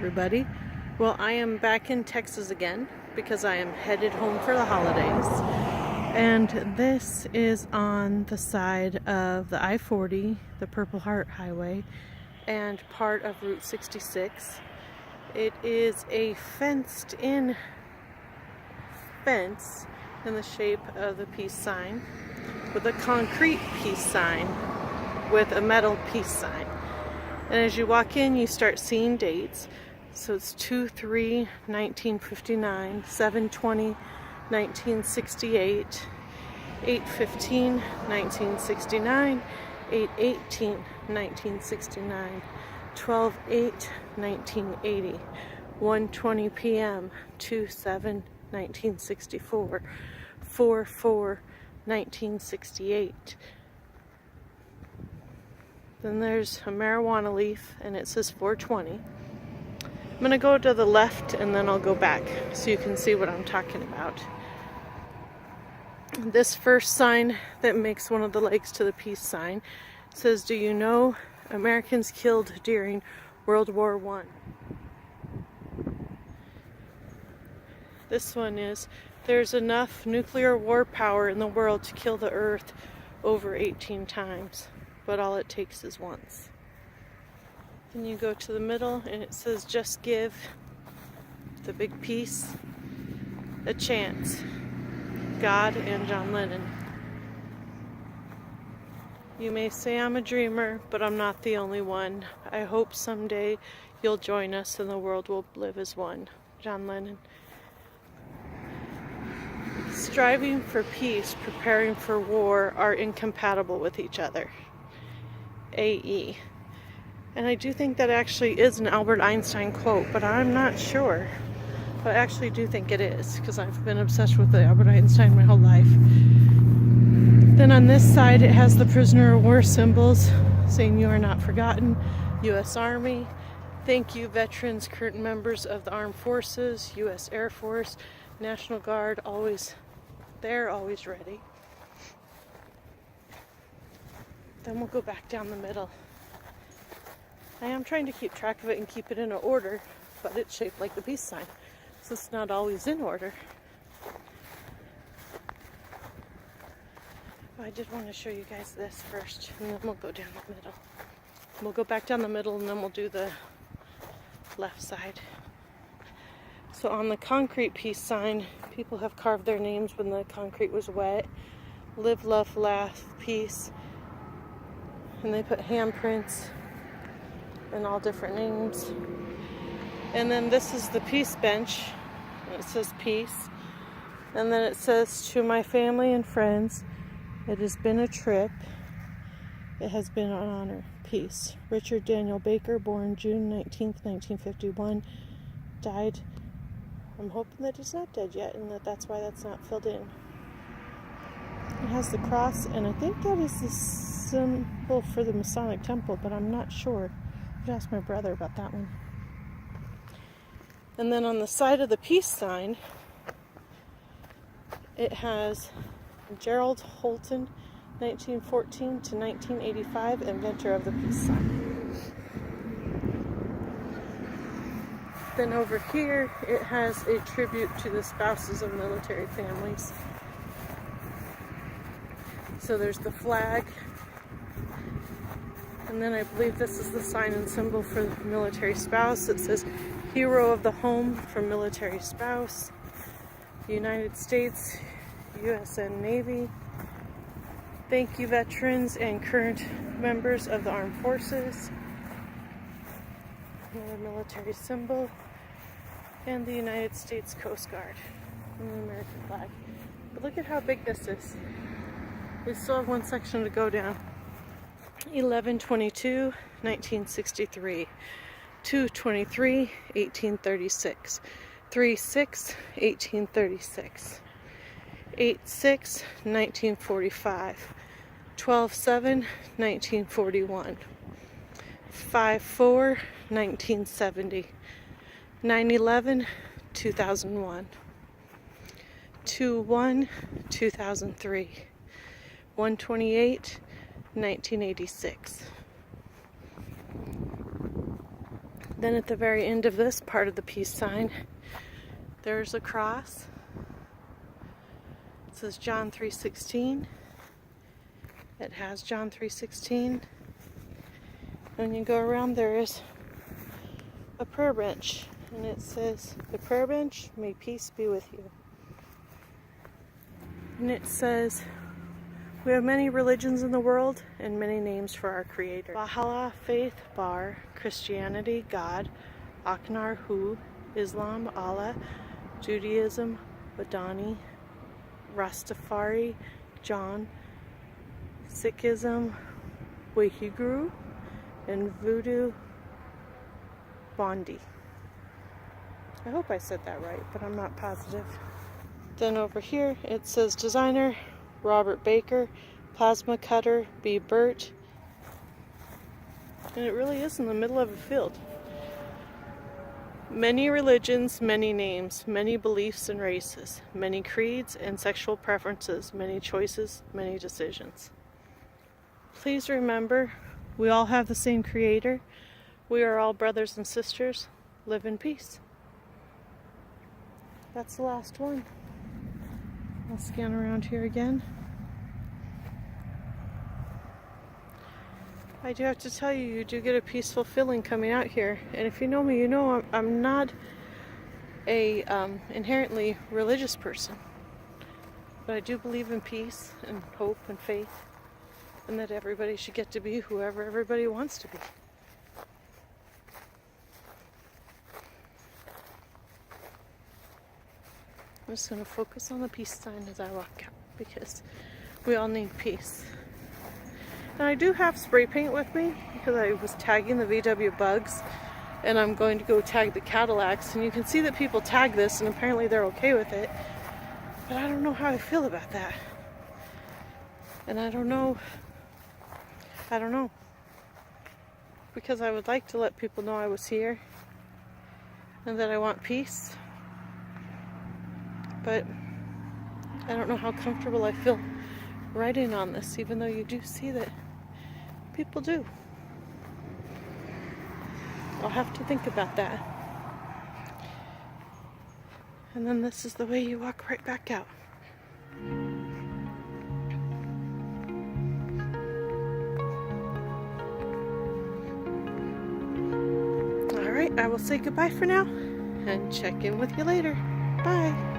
everybody. Well, I am back in Texas again because I am headed home for the holidays. And this is on the side of the I-40, the Purple Heart Highway, and part of Route 66. It is a fenced-in fence in the shape of the peace sign, with a concrete peace sign, with a metal peace sign. And as you walk in, you start seeing dates. So it's 2/3/1959, 7/20/1968, 8/15/1969, 8/18/1969, 12/8/1980, 1:20 p.m., 2/7/1964, 4/4/1968. Then there's a marijuana leaf and it says 420. I'm going to go to the left and then I'll go back so you can see what I'm talking about. This first sign that makes one of the legs to the peace sign says, "Do you know Americans killed during World War I?" This one is, "There's enough nuclear war power in the world to kill the earth over 18 times. But all it takes is once." Then you go to the middle and it says, "Just give the big piece a chance. God and John Lennon." You may say I'm a dreamer, but I'm not the only one. I hope someday you'll join us and the world will live as one. John Lennon. Striving for peace, preparing for war are incompatible with each other. A.E. And I do think that actually is an Albert Einstein quote, but I'm not sure. But I actually do think it is, because I've been obsessed with the Albert Einstein my whole life. Then on this side it has the prisoner of war symbols saying "You are not forgotten," U.S. Army, "Thank you veterans, current members of the armed forces," U.S. Air Force, National Guard, always there, always ready. Then we'll go back down the middle. I am trying to keep track of it and keep it in order, but it's shaped like the peace sign, so it's not always in order. But I did want to show you guys this first, and then we'll go down the middle. We'll go back down the middle, and then we'll do the left side. So on the concrete peace sign, people have carved their names when the concrete was wet. Live, love, laugh, peace. And they put handprints and all different names. And then this is the peace bench. It says peace. And then it says, "To my family and friends, it has been a trip. It has been an honor. Peace. Richard Daniel Baker, born June 19th, 1951, died." I'm hoping that he's not dead yet and that's why that's not filled in. It has the cross, and I think that is the symbol for the Masonic Temple, but I'm not sure. I should ask my brother about that one. And then on the side of the peace sign, it has Gerald Holton, 1914 to 1985, inventor of the peace sign. Then over here, it has a tribute to the spouses of military families. So there's the flag, and then I believe this is the sign and symbol for the military spouse. It says "Hero of the Home" for military spouse, United States, USN Navy. "Thank you veterans and current members of the armed forces." Another military symbol, and the United States Coast Guard, and the American flag. But look at how big this is. We still have one section to go down. 11/22/1963, 2/23/1836, 3/6/1836, 8/6/1945, 12/7/1941, 5/4/1970, 9/11/2001, 2/1/2003, 1/28/1986. Then at the very end of this part of the peace sign, there's a cross. It says John 3:16. It has John 3:16. When you go around, there is a prayer bench, and it says, "The prayer bench, may peace be with you." And it says, "We have many religions in the world and many names for our Creator. Valhalla, faith, Bar, Christianity, God, Aknar, Hu, Islam, Allah, Judaism, Badani, Rastafari, John, Sikhism, Waheguru, and Voodoo, Bondi." I hope I said that right, but I'm not positive. Then over here it says designer Robert Baker, plasma cutter B. Burt, and it really is in the middle of a field. Many religions, many names, many beliefs and races, many creeds and sexual preferences, many choices, many decisions. Please remember, we all have the same Creator. We are all brothers and sisters. Live in peace. That's the last one. I'll scan around here again. I do have to tell you, you do get a peaceful feeling coming out here. And if you know me, you know I'm not a inherently religious person. But I do believe in peace and hope and faith, and that everybody should get to be whoever everybody wants to be. I'm just going to focus on the peace sign as I walk out, because we all need peace. And I do have spray paint with me because I was tagging the VW bugs, and I'm going to go tag the Cadillacs, and you can see that people tag this and apparently they're okay with it, but I don't know how I feel about that. And I don't know, because I would like to let people know I was here and that I want peace, but I don't know how comfortable I feel writing on this, even though you do see that people do. I'll have to think about that. And then this is the way you walk right back out. Alright, I will say goodbye for now and check in with you later. Bye.